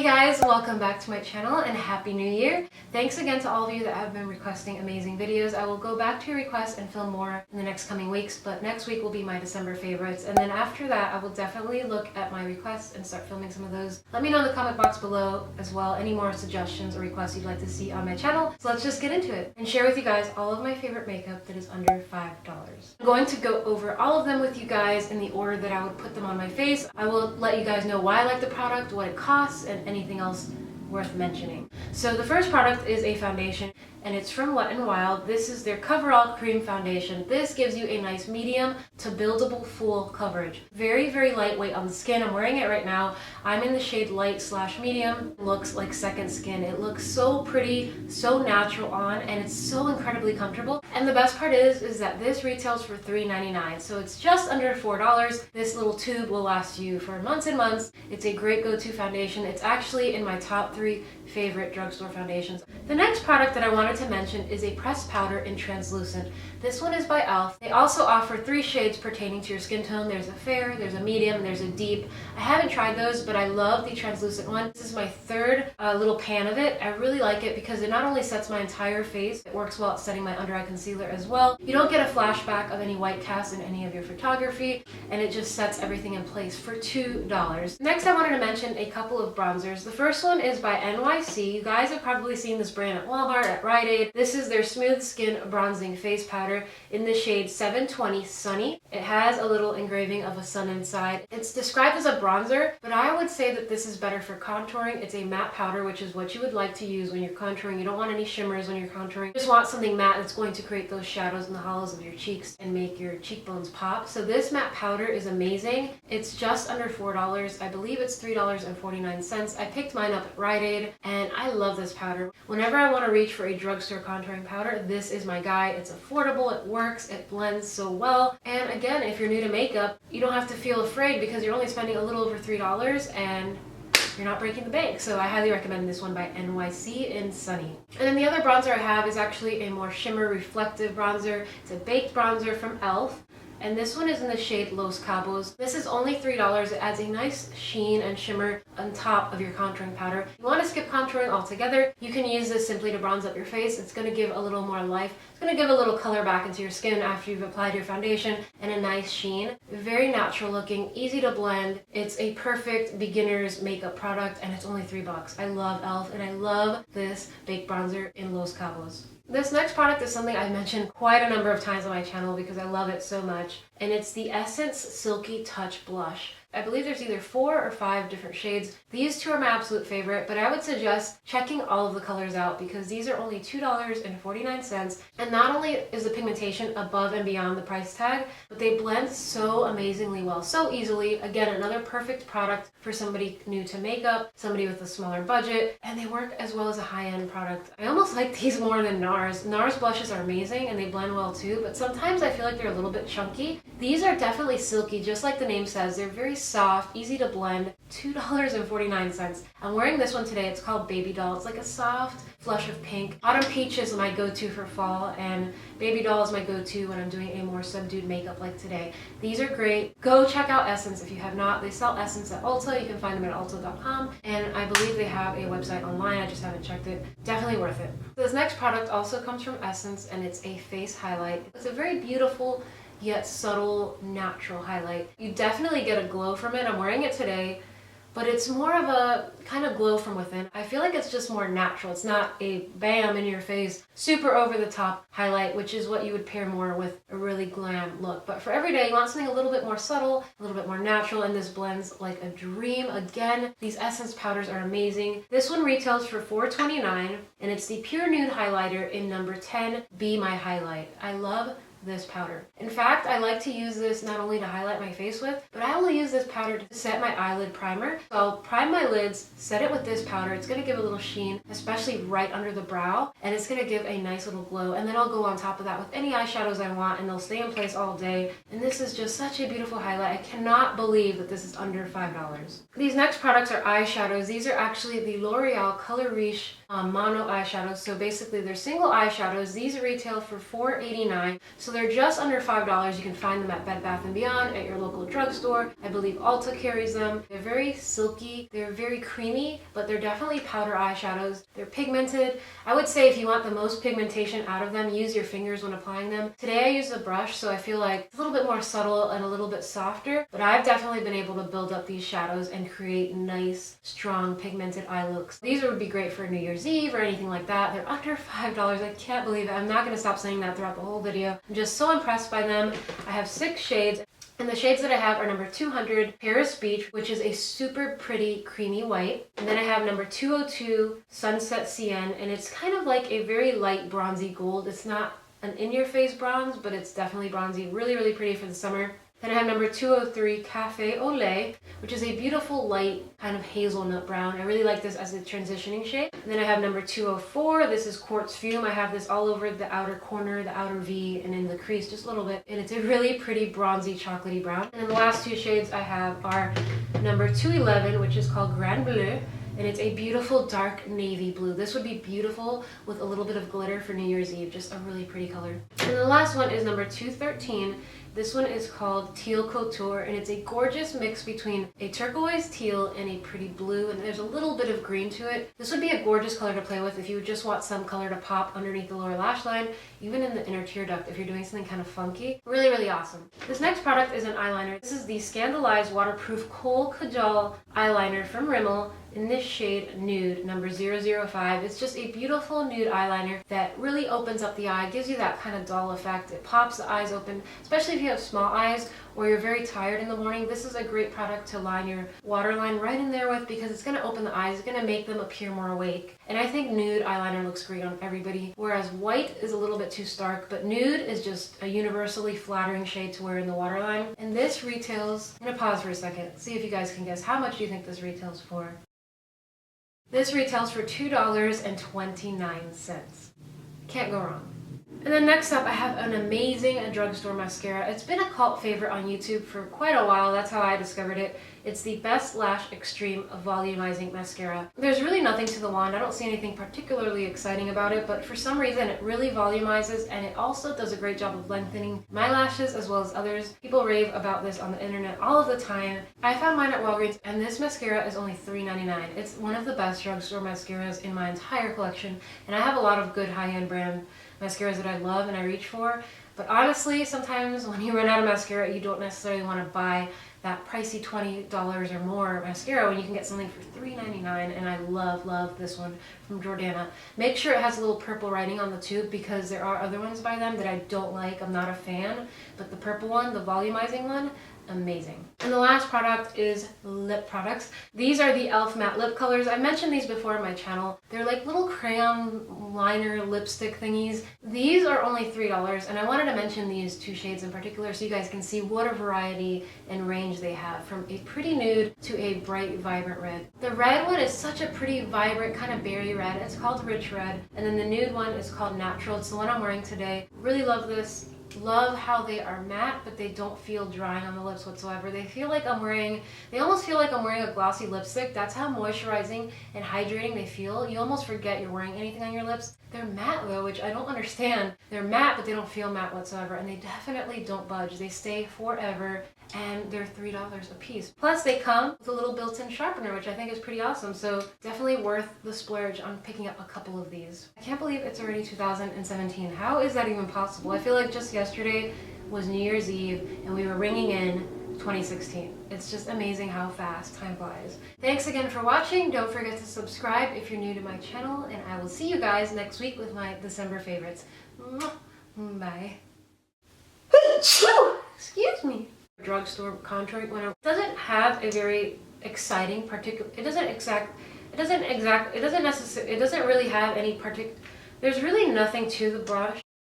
Hey guys, welcome back to my channel and Happy New Year. Thanks again to all of you that have been requesting amazing videos. I will go back to your requests and film more in the next coming weeks, but next week will be my December favorites. And then after that, I will definitely look at my requests and start filming some of those. Let me know in the comment box below as well any more suggestions or requests you'd like to see on my channel. So let's just get into it and share with you guys all of my favorite makeup that is under $5. I'm going to go over all of them with you guys in the order that I would put them on my face. I will let you guys know why I like the product, what it costs, and anything else worth mentioning. So the first product is a foundation, and it's from Wet n Wild. This is their Coverall Cream Foundation. This gives you a nice medium to buildable full coverage. Very, very lightweight on the skin. I'm wearing it right now. I'm in the shade light / medium. It looks like second skin. It looks so pretty, so natural on, and it's so incredibly comfortable. And the best part is that this retails for $3.99, so it's just under $4. This little tube will last you for months and months. It's a great go-to foundation. It's actually in my top 3 favorite drugstore foundations. The next product that I wanted to mention is a pressed powder in translucent. This one is by e.l.f. They also offer 3 shades pertaining to your skin tone. There's a fair, there's a medium, there's a deep. I haven't tried those, but I love the translucent one. This is my third little pan of it. I really like it because it not only sets my entire face, it works well at setting my under eye concealer as well. You don't get a flashback of any white cast in any of your photography, and it just sets everything in place for $2. Next, I wanted to mention a couple of bronzers. The first one is by NYC. You guys have probably seen this brand at Walmart, at Rite Aid. This is their Smooth Skin Bronzing Face Powder in the shade 720 Sunny. It has a little engraving of a sun inside. It's described as a bronzer, but I would say that this is better for contouring. It's a matte powder, which is what you would like to use when you're contouring. You don't want any shimmers when you're contouring. You just want something matte that's going to create those shadows in the hollows of your cheeks and make your cheekbones pop. So this matte powder is amazing. It's just under $4. I believe it's $3.49. I picked mine up at Rite Aid, and I love this powder. Whenever I want to reach for a drugstore contouring powder, this is my guy. It's affordable, it works, it blends so well. And again, if you're new to makeup, you don't have to feel afraid because you're only spending a little over $3 and you're not breaking the bank. So I highly recommend this one by NYC in Sunny. And then the other bronzer I have is actually a more shimmer reflective bronzer. It's a baked bronzer from e.l.f. And this one is in the shade Los Cabos. This is only $3. It adds a nice sheen and shimmer on top of your contouring powder. If you want to skip contouring altogether, you can use this simply to bronze up your face. It's going to give a little more life. It's going to give a little color back into your skin after you've applied your foundation, and a nice sheen. Very natural looking, easy to blend. It's a perfect beginner's makeup product, and it's only $3. I love e.l.f. and I love this baked bronzer in Los Cabos. This next product is something I've mentioned quite a number of times on my channel because I love it so much, and it's the Essence Silky Touch Blush. I believe there's either 4 or 5 different shades. These 2 are my absolute favorite, but I would suggest checking all of the colors out because these are only $2.49. And not only is the pigmentation above and beyond the price tag, but they blend so amazingly well, so easily. Again, another perfect product for somebody new to makeup, somebody with a smaller budget, and they work as well as a high-end product. I almost like these more than NARS. NARS blushes are amazing and they blend well too, but sometimes I feel like they're a little bit chunky. These are definitely silky, just like the name says. They're very soft, easy to blend, $2.49. I'm wearing this one today. It's called Baby Doll. It's like a soft flush of pink. Autumn Peach is my go-to for fall, and Baby Doll is my go-to when I'm doing a more subdued makeup like today. These are great. Go check out Essence if you have not. They sell Essence at Ulta. You can find them at Ulta.com, and I believe they have a website online. I just haven't checked it. Definitely worth it. This next product also comes from Essence, and it's a face highlight. It's a very beautiful yet subtle, natural highlight. You definitely get a glow from it. I'm wearing it today, but it's more of a kind of glow from within. I feel like it's just more natural. It's not a bam in your face, super over the top highlight, which is what you would pair more with a really glam look. But for every day, you want something a little bit more subtle, a little bit more natural, and this blends like a dream. Again, these Essence powders are amazing. This one retails for $4.29, and it's the Pure Nude Highlighter in number 10, Be My Highlight. I love this powder. In fact, I like to use this not only to highlight my face with, but I only use this powder to set my eyelid primer. So I'll prime my lids, set it with this powder. It's going to give a little sheen, especially right under the brow, and it's going to give a nice little glow. And then I'll go on top of that with any eyeshadows I want, and they'll stay in place all day. And this is just such a beautiful highlight. I cannot believe that this is under $5. These next products are eyeshadows. These are actually the L'Oreal Color Riche mono eyeshadows. So basically they're single eyeshadows. These retail for $4.89. So So they're just under $5. You can find them at Bed Bath & Beyond, at your local drugstore. I believe Ulta carries them. They're very silky, they're very creamy, but they're definitely powder eyeshadows. They're pigmented. I would say if you want the most pigmentation out of them, use your fingers when applying them. Today I used a brush, so I feel like it's a little bit more subtle and a little bit softer, but I've definitely been able to build up these shadows and create nice, strong, pigmented eye looks. These would be great for New Year's Eve or anything like that. They're under $5. I can't believe it. I'm not going to stop saying that throughout the whole video. I'm just so impressed by them. I have 6 shades. And the shades that I have are number 200, Paris Beach, which is a super pretty creamy white. And then I have number 202, Sunset Sienna, and it's kind of like a very light bronzy gold. It's not an in-your-face bronze, but it's definitely bronzy. Really, really pretty for the summer. Then I have number 203, Cafe au Lait, which is a beautiful light kind of hazelnut brown. I really like this as a transitioning shade. And then I have number 204. This is Quartz Fume. I have this all over the outer corner, the outer V, and in the crease just a little bit. And it's a really pretty bronzy chocolatey brown. And then the last 2 shades I have are number 211, which is called Grand Bleu. And it's a beautiful dark navy blue. This would be beautiful with a little bit of glitter for New Year's Eve. Just a really pretty color. And the last one is number 213. This one is called Teal Couture, and it's a gorgeous mix between a turquoise teal and a pretty blue, and there's a little bit of green to it. This would be a gorgeous color to play with if you just want some color to pop underneath the lower lash line, even in the inner tear duct if you're doing something kind of funky. Really, really awesome. This next product is an eyeliner. This is the Scandalized Waterproof Kohl Kajal eyeliner from Rimmel in this shade Nude, number 005. It's just a beautiful nude eyeliner that really opens up the eye, gives you that kind of dull effect. It pops the eyes open, especially if you have small eyes or you're very tired in the morning. This is a great product to line your waterline right in there with because it's going to open the eyes, it's going to make them appear more awake. And I think nude eyeliner looks great on everybody, whereas white is a little bit too stark, but nude is just a universally flattering shade to wear in the waterline. And this retails, I'm going to pause for a second, see if you guys can guess. How much do you think this retails for? This retails for $2.29. Can't go wrong. And then next up, I have an amazing drugstore mascara. It's been a cult favorite on YouTube for quite a while. That's how I discovered it. It's the Best Lash Extreme Volumizing Mascara. There's really nothing to the wand. I don't see anything particularly exciting about it, but for some reason it really volumizes, and it also does a great job of lengthening my lashes as well as others. People rave about this on the internet all of the time. I found mine at Walgreens, and this mascara is only $3.99. It's one of the best drugstore mascaras in my entire collection, and I have a lot of good high-end brand mascaras that I love and I reach for. But honestly, sometimes when you run out of mascara, you don't necessarily want to buy that pricey $20 or more mascara when you can get something for $3.99, and I love this one from Jordana. Make sure it has a little purple writing on the tube because there are other ones by them that I don't like. I'm not a fan, but the purple one, the volumizing one, amazing. And the last product is lip products. These are the e.l.f. matte lip colors. I mentioned these before on my channel. They're like little crayon liner lipstick thingies. These are only $3, and I wanted to mention these 2 shades in particular so you guys can see what a variety and range they have, from a pretty nude to a bright vibrant red. The red one is such a pretty vibrant kind of berry red. It's called Rich Red, and then the nude one is called Natural. It's the one I'm wearing today. Really love this. Love how they are matte, but they don't feel drying on the lips whatsoever. They almost feel like I'm wearing a glossy lipstick. That's how moisturizing and hydrating they feel. You almost forget you're wearing anything on your lips. They're matte though, which I don't understand. They're matte, but they don't feel matte whatsoever, and they definitely don't budge. They stay forever, and they're $3 a piece. Plus they come with a little built-in sharpener, which I think is pretty awesome, so definitely worth the splurge on picking up a couple of these. I can't believe it's already 2017. How is that even possible? I feel like just yesterday was New Year's Eve and we were ringing in 2016. It's just amazing how fast time flies. Thanks again for watching. Don't forget to subscribe if you're new to my channel, and I will see you guys next week with my December favorites. Bye. Excuse me. Drugstore contouring when doesn't have a very exciting it doesn't really have any there's really nothing to the brush.